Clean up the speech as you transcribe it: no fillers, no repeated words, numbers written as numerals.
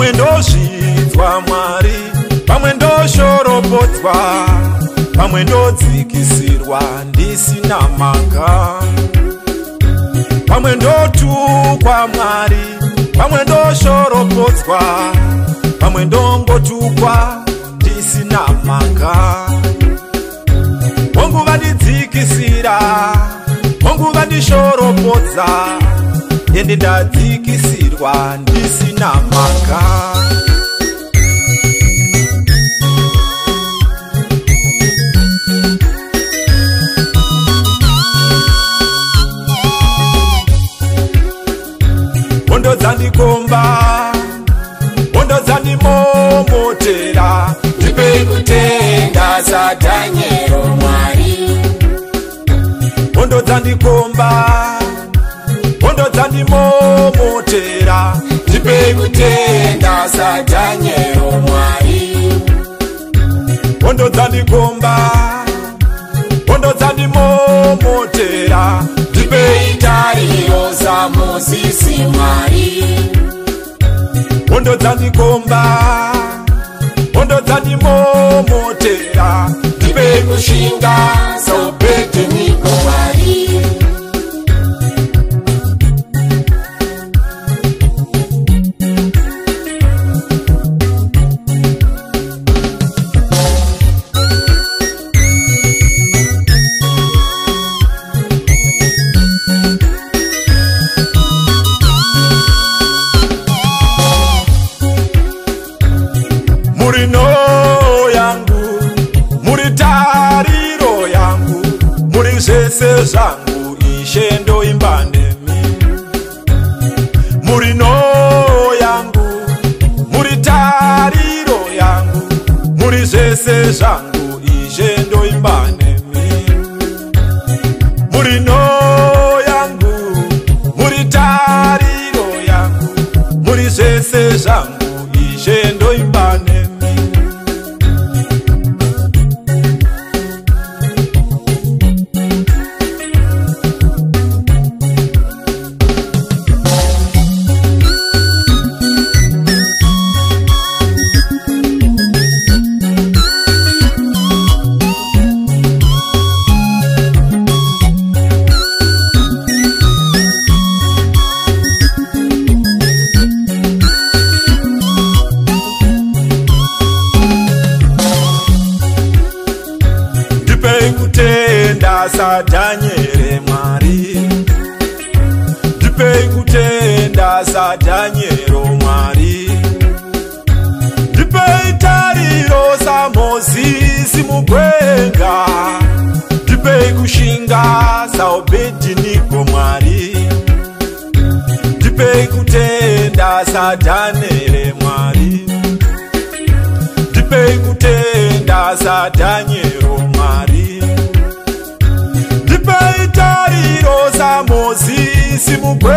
pamwe ndozvidzwa Mwari, pamwe ndoshoropodzwa, pamwe ndodzikisirwa ndisina mhaka, pamwe ndotukwa Mwari, pamwe ndoshoropodzwa, pamwe ndongotukwa ndisina mhaka. Munguva ndidzikisira, munguva ndishoropodza, ende ndadzikisirwa ndisina mhaka. Hondo dzandikomba, hondo dzandimomotera, ndipei kutenda saDhanieri Mwari. Hondo dzandikomba, hondo dzandimomotera, ndipei kutenda saDhanieri Mwari. Hondo dzandikomba, hondo dzandimomotera, ndipei tariro saMozisi Mwari. Hondo dzandikomba, hondo dzandimomotera, ndipei kushinga saObhedhinego Mwari. Muri nhowo yangu, muri tariro yangu, muri zvese zvangu, Ishe ndoimba nemi. Muri nhowo yangu, muri tariro yangu, muri zvese zvangu, Ishe ndoimba nemi. Muri nhowo yangu, muri tariro yangu, muri zvese zvangu, Ishe ndoimba nemi. Ndipei kutenda saDhanieri Mwari, ndipei kutenda saDhanieri Mwari, ndipei tariro saMozisi mugwenga, ndipei kushinga saObhedhinego Mwari, ndipei kutenda saDhanieri Mwari, ndipei kutenda saDhanieri Mwari, ndipei tariro saMozisi mugwenga.